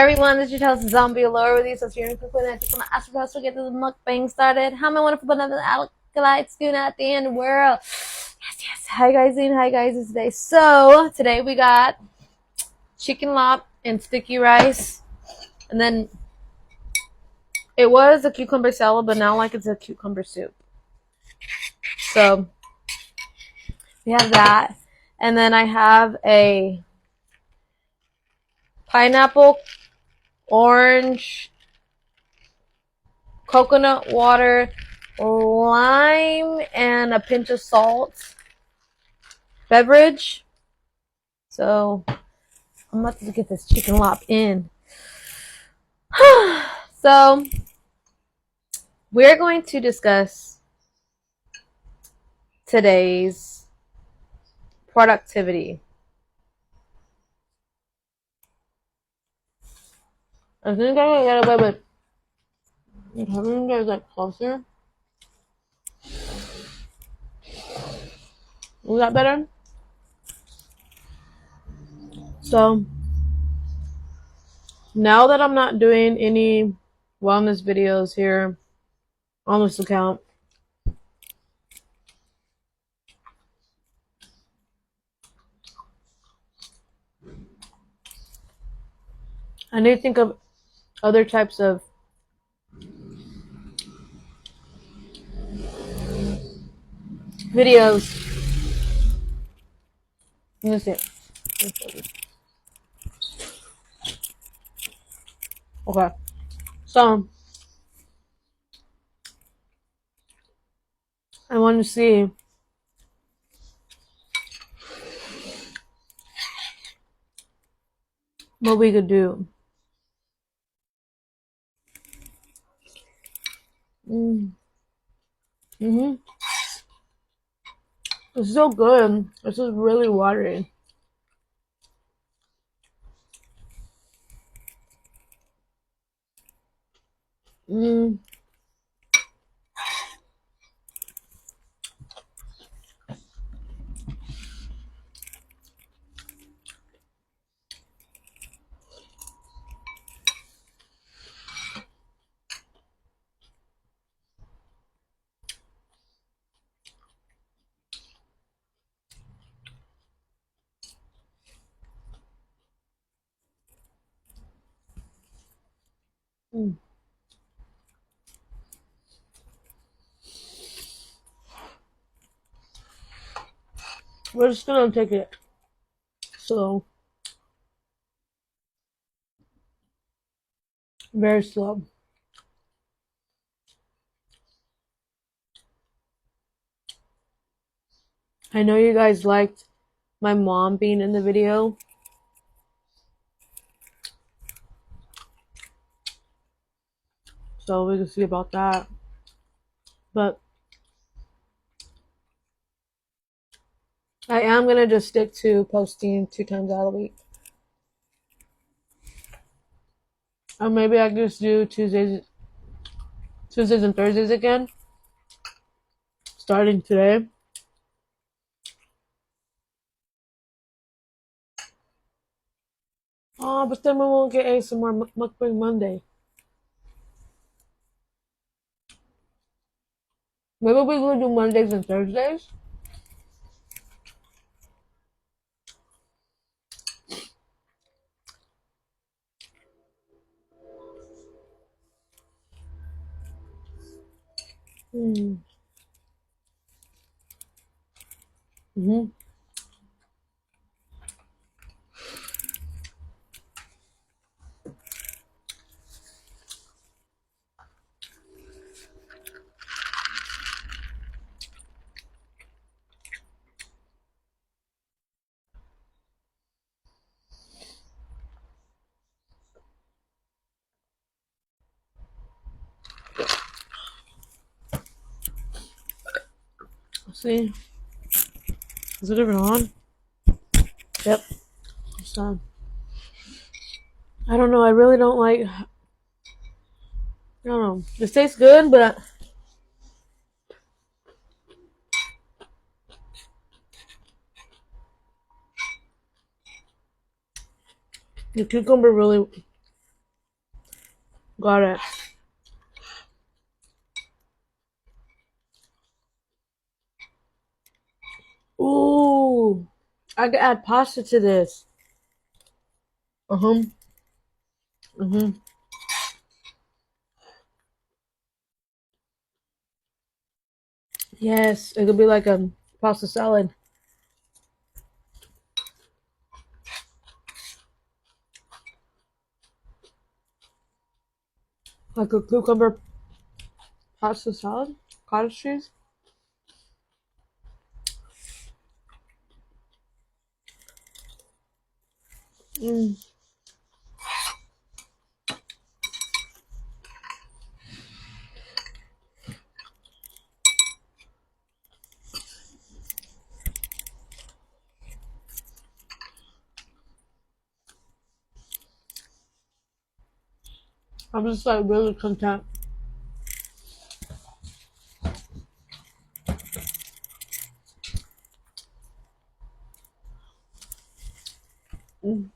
everyone, this is your host Zombie Laura with you. So if you're in Brooklyn, I just want to ask you to get this mukbang started. How am I wonderful but another alkaline spoon out there in the world? Yes. Hi guys, it's today. So today we got chicken lop and sticky rice, and then it was a cucumber salad, but now like it's a cucumber soup. So we have that, and then I have a pineapple, orange, coconut water, lime, and a pinch of salt beverage. So I'm about to get this chicken lop in. So we're going to discuss today's productivity. I think I can get away with having you guys like closer. Was that better? So now that I'm not doing any wellness videos here on this account, I need to think of other types of videos. Let me see. Okay. So I want to see what we could do. It's so good. It's just really watery. We're just gonna take it slow. Very slow. I know you guys liked my mom being in the video. So we can see about that. But I am gonna just stick to posting 2 times out of the week. Or maybe I can just do Tuesdays and Thursdays again. Starting today. Oh, but then we won't get ASMR Mukbang Monday. Maybe we will do Mondays and Thursdays. See? Is it even on? Yep. It's on. I don't know. I really don't like. I don't know. This tastes good, but the cucumber really Got it. Ooh, I could add pasta to this. Yes, it could be like a pasta salad, like a cucumber pasta salad, cottage cheese. Mm. I'm just like really content. Mm.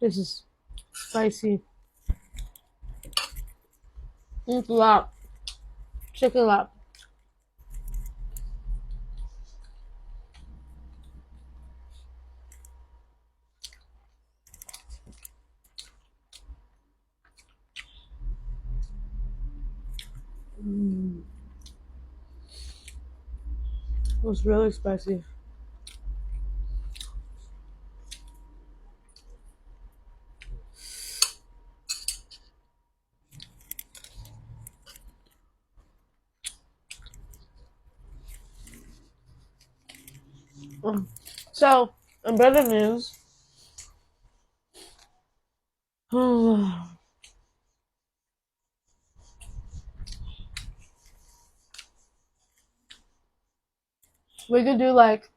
This is spicy. It's a lot. Chicken a lot. Mm. It was really spicy. So, in better news, we could do like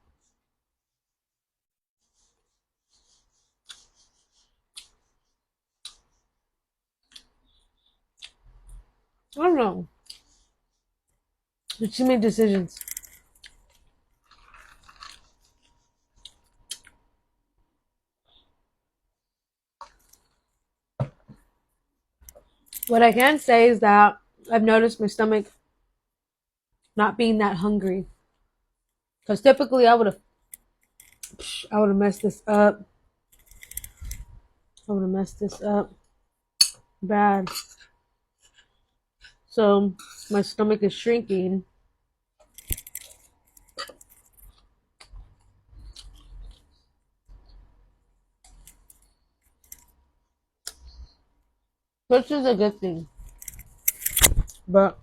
I don't know. There's too many decisions. What I can say is that I've noticed my stomach not being that hungry. Because typically I would have messed this up. I would have messed this up bad. So my stomach is shrinking. Which is a good thing. But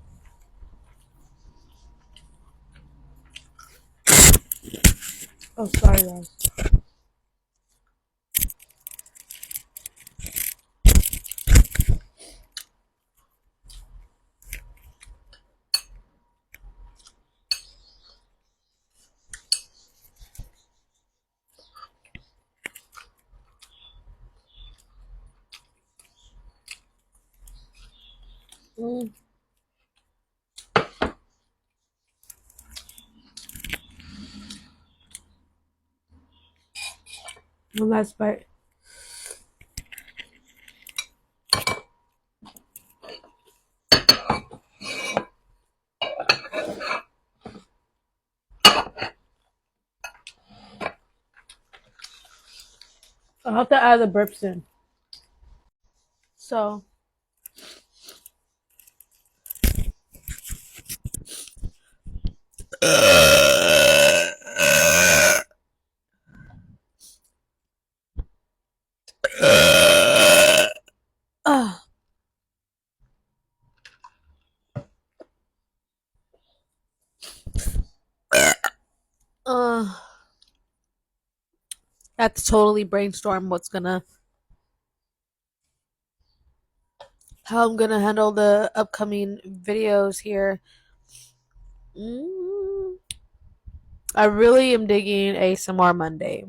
oh sorry guys. Mm. One last bite. I'll have to add the burps in. So uh, I have to totally brainstorm how I'm gonna handle the upcoming videos here. Mm. I really am digging ASMR Monday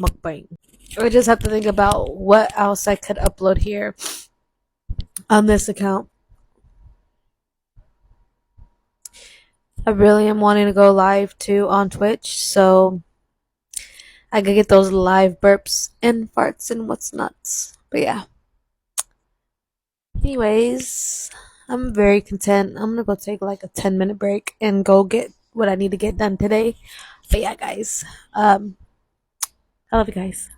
mukbang. I just have to think about what else I could upload here on this account. I really am wanting to go live too on Twitch, so I could get those live burps and farts and what's nuts. But yeah. Anyways, I'm very content. I'm gonna go take like a 10-minute break and go get what I need to get done today. But yeah, guys. I love you guys.